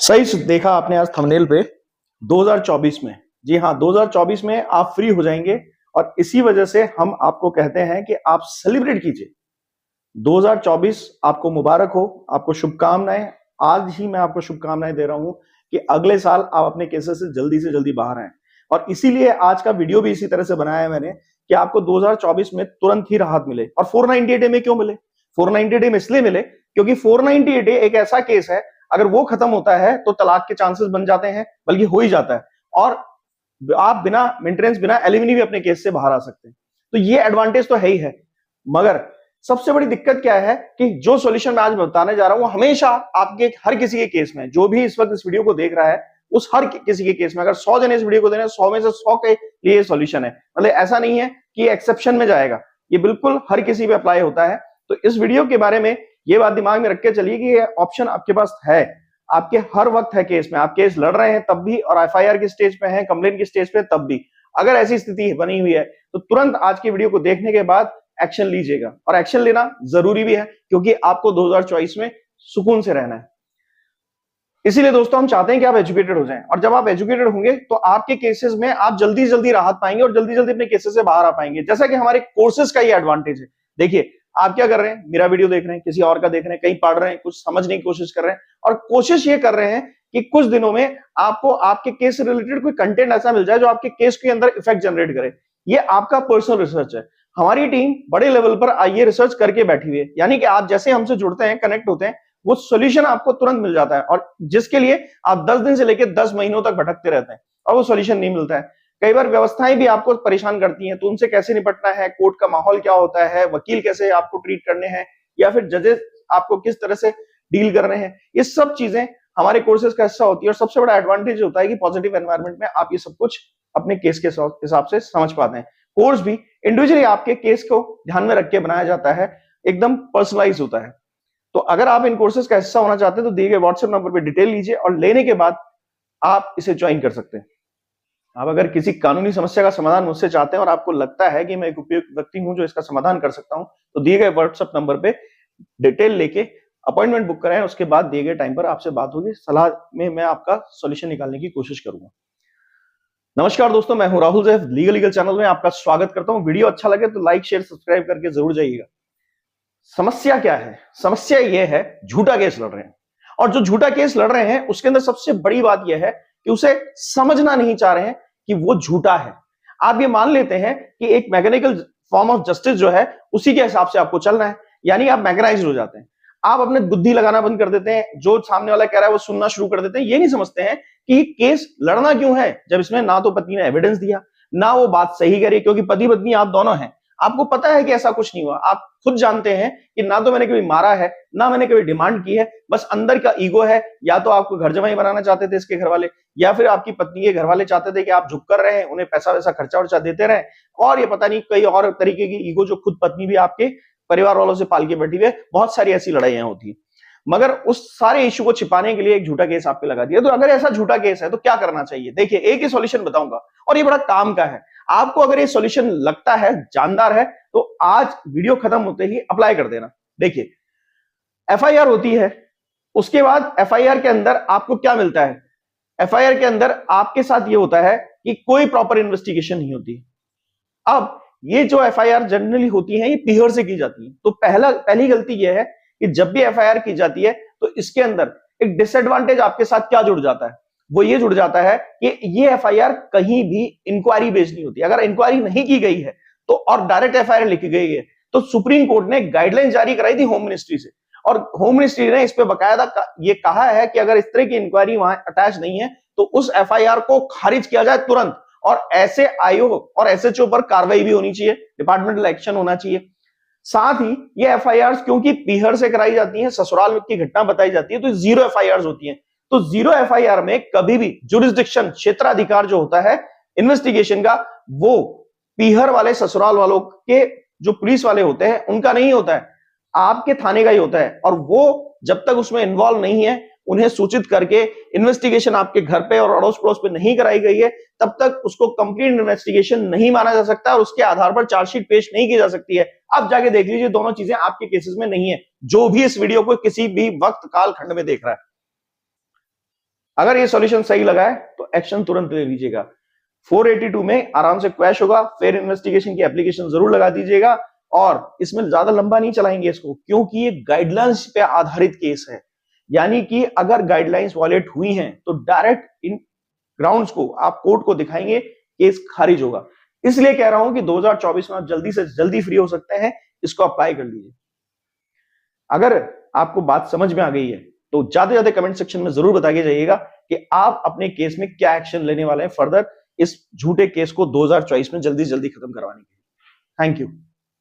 सही देखा आपने आज थंबनेल पे 2024 में। जी हाँ, 2024 में आप फ्री हो जाएंगे और इसी वजह से हम आपको कहते हैं कि आप सेलिब्रेट कीजिए। 2024 आपको मुबारक हो, आपको शुभकामनाएं। आज ही मैं आपको शुभकामनाएं दे रहा हूं कि अगले साल आप अपने केसेस से जल्दी बाहर आए। और इसीलिए आज का वीडियो भी इसी तरह से बनाया है मैंने कि आपको 2024 में तुरंत ही राहत मिले। और 498 डे में क्यों मिले? 498 डे में इसलिए मिले क्योंकि 498 डे एक ऐसा केस है, अगर वो खत्म होता है तो तलाक के चांसेस बन जाते हैं, बल्कि हो ही जाता है, और आप बिना मेंटेनेंस, बिना एलिमनी भी अपने केस से बाहर आ सकते हैं। तो ये एडवांटेज तो है ही है। मगर सबसे बड़ी दिक्कत क्या है कि जो सॉल्यूशन मैं आज बताने जा रहा हूं वो हमेशा आपके हर किसी के केस में, जो भी इस वक्त इस वीडियो को देख रहा है, उस हर किसी के केस में, अगर 100 जने इस वीडियो को दे रहे हैं, 100 में से 100 के लिए सॉल्यूशन है। मतलब ऐसा नहीं है कि एक्सेप्शन में जाएगा, ये बिल्कुल हर किसी पे अप्लाई होता है। तो इस वीडियो के बारे में ये बात दिमाग में रख के चलिए कि ये ऑप्शन आपके पास है, आपके हर वक्त है केस में। आप केस लड़ रहे हैं तब भी, और एफआईआर की स्टेज पे हैं, कंप्लेन की स्टेज पे तब भी। अगर ऐसी स्थिति बनी हुई है तो तुरंत आज की वीडियो को देखने के बाद एक्शन लीजिएगा। और एक्शन लेना जरूरी भी है क्योंकि आपको 2024 में सुकून से रहना है। इसीलिए दोस्तों हम चाहते हैं कि आप एजुकेटेड हो जाएं, और जब आप एजुकेटेड होंगे तो आपके केसेस में आप जल्दी जल्दी राहत पाएंगे और जल्दी जल्दी अपने केसेस से बाहर आ पाएंगे। जैसा कि हमारे कोर्सेज का ये एडवांटेज है। देखिए, आप क्या कर रहे हैं, मेरा वीडियो देख रहे हैं, किसी और का देख रहे हैं, कहीं पढ़ रहे हैं, कुछ समझने की कोशिश कर रहे हैं, और कोशिश ये कर रहे हैं कि कुछ दिनों में आपको आपके केस से रिलेटेड कोई कंटेंट ऐसा मिल जाए जो आपके केस के अंदर इफेक्ट जनरेट करे। ये आपका पर्सनल रिसर्च है। हमारी टीम बड़े लेवल पर ये रिसर्च करके बैठी हुई है, यानी कि आप जैसे हमसे जुड़ते हैं, कनेक्ट होते हैं, वो सॉल्यूशन आपको तुरंत मिल जाता है, और जिसके लिए आप 10 दिन से लेकर 10 महीनों तक भटकते रहते हैं और वो सॉल्यूशन नहीं मिलता है। कई बार व्यवस्थाएं भी आपको परेशान करती हैं, तो उनसे कैसे निपटना है, कोर्ट का माहौल क्या होता है, वकील कैसे आपको ट्रीट करने हैं, या फिर जजेस आपको किस तरह से डील करने हैं, ये सब चीजें हमारे कोर्सेज का हिस्सा होती है। और सबसे बड़ा एडवांटेज होता है कि पॉजिटिव एनवायरनमेंट में आप ये सब कुछ अपने केस के हिसाब से समझ पाते हैं। कोर्स भी इंडिविजुअली आपके केस को ध्यान में रख के बनाया जाता है, एकदम पर्सनलाइज होता है। तो अगर आप इन कोर्सेज का हिस्सा होना चाहते हैं तो दिए गए व्हाट्सएप नंबर पर डिटेल लीजिए, और लेने के बाद आप इसे ज्वाइन कर सकते हैं। आप अगर किसी कानूनी समस्या का समाधान मुझसे चाहते हैं और आपको लगता है कि मैं एक उपयुक्त व्यक्ति हूं जो इसका समाधान कर सकता हूं, तो दिए गए व्हाट्सएप नंबर पे डिटेल लेके अपॉइंटमेंट बुक कराएं। उसके बाद दिए गए टाइम पर आपसे बात होगी, सलाह में मैं आपका सॉल्यूशन निकालने की कोशिश करूंगा। नमस्कार दोस्तों, मैं हूं राहुल जैफ, लीगल चैनल में आपका स्वागत करता हूं। वीडियो अच्छा लगे तो लाइक, शेयर, सब्सक्राइब करके जरूर जाइएगा। समस्या क्या है? समस्या यह है, झूठा केस लड़ रहे हैं, और जो झूठा केस लड़ रहे हैं उसके अंदर सबसे बड़ी बात यह है कि उसे समझना नहीं चाह रहे हैं कि वो झूठा है। आप ये मान लेते हैं कि एक मैकेनिकल फॉर्म ऑफ जस्टिस जो है उसी के हिसाब से आपको चलना है, यानी आप मैकेनाइज्ड हो जाते हैं। आप अपने बुद्धि लगाना बंद कर देते हैं, जो सामने वाला कह रहा है वो सुनना शुरू कर देते हैं। ये नहीं समझते हैं कि केस लड़ना क्यों है, जब इसमें ना तो पत्नी ने एविडेंस दिया, ना वो बात सही करी, क्योंकि पति पत्नी आप दोनों हैं। आपको पता है कि ऐसा कुछ नहीं हुआ, आप खुद जानते हैं कि ना तो मैंने कभी मारा है, ना मैंने कभी डिमांड की है, बस अंदर का ईगो है। या तो आपको घर जमाई बनाना चाहते थे इसके घर वाले, या फिर आपकी पत्नी के घर वाले चाहते थे कि आप झुक कर रहे हैं, उन्हें पैसा वैसा खर्चा वर्चा देते रहे, और ये पता नहीं कई और तरीके की ईगो जो खुद पत्नी भी आपके परिवार वालों से पाल के बैठी हुई है। बहुत सारी ऐसी लड़ाइयां होती है, मगर उस सारे इश्यू को छिपाने के लिए एक झूठा केस आप पे लगा दिया। तो अगर ऐसा झूठा केस है तो क्या करना चाहिए? देखिए, एक ही सॉल्यूशन बताऊंगा, और ये बड़ा काम का है। आपको अगर ये सॉल्यूशन लगता है, जानदार है, तो आज वीडियो खत्म होते ही अप्लाई कर देना। देखिए, एफआईआर होती है, उसके बाद एफआईआर के अंदर आपको क्या मिलता है? एफआईआर के अंदर आपके साथ ये होता है कि कोई प्रॉपर इन्वेस्टिगेशन नहीं होती। अब ये जो एफआईआर जनरली होती है, ये पीहर से की जाती है। तो पहली गलती ये है कि जब भी एफआईआर की जाती है तो इसके अंदर एक डिसएडवांटेज आपके साथ क्या जुड़ जाता है? वो ये जुड़ जाता है कि ये एफआईआर कहीं भी इंक्वायरी बेस्ड नहीं होती। अगर इंक्वायरी नहीं की गई है तो, और डायरेक्ट एफआईआर लिखी गई है, तो सुप्रीम कोर्ट ने गाइडलाइन जारी कराई थी होम मिनिस्ट्री से, और होम मिनिस्ट्री ने इस पे बकायदा ये कहा है कि अगर इस तरह की इंक्वायरी वहां अटैच नहीं है तो उस एफआईआर को खारिज किया जाए तुरंत, और ऐसे आयोग और एसएचओ पर कार्रवाई भी होनी चाहिए, डिपार्टमेंटल एक्शन होना चाहिए। साथ ही ये एफआईआर क्योंकि पीहर से कराई जाती है, ससुराल की घटना बताई जाती है, तो जीरो एफआईआर होती है। तो जीरो एफआईआर में कभी भी जुरिस्डिक्शन, क्षेत्राधिकार जो होता है इन्वेस्टिगेशन का, वो पीहर वाले, ससुराल वालों के जो पुलिस वाले होते हैं उनका नहीं होता है, आपके थाने का ही होता है। और वो जब तक उसमें इन्वॉल्व नहीं है उन्हें सूचित करके इन्वेस्टिगेशन आपके घर पे और अड़ोस पड़ोस पे नहीं कराई गई है, तब तक उसको कंप्लीट इन्वेस्टिगेशन नहीं माना जा सकता और उसके आधार पर चार्जशीट पेश नहीं की जा सकती है। अब जाके देख लीजिए, दोनों चीजें आपके केसेस में नहीं है, जो भी इस वीडियो को किसी भी वक्त काल खंड में देख रहा है। अगर ये सॉल्यूशन सही लगा है तो एक्शन तुरंत ले लीजिएगा। 482 में आराम से क्वैश होगा, फेयर इन्वेस्टिगेशन की एप्लीकेशन जरूर लगा दीजिएगा और इसमें ज्यादा लंबा नहीं चलाएंगे इसको, क्योंकि ये गाइडलाइंस पे आधारित केस है। यानी कि अगर गाइडलाइंस वॉयलेट हुई हैं तो डायरेक्ट इन ग्राउंड्स को आप कोर्ट को दिखाएंगे, केस खारिज होगा। इसलिए कह रहा हूं कि 2024 में आप जल्दी से जल्दी फ्री हो सकते हैं, इसको अप्लाई कर लीजिए। अगर आपको बात समझ में आ गई है तो ज्यादा से ज्यादा कमेंट सेक्शन में जरूर बताइए जाइएगा कि आप अपने केस में क्या एक्शन लेने वाले हैं फर्दर, इस झूठे केस को 2024 में जल्दी जल्दी खत्म करवाने के लिए। Thank you.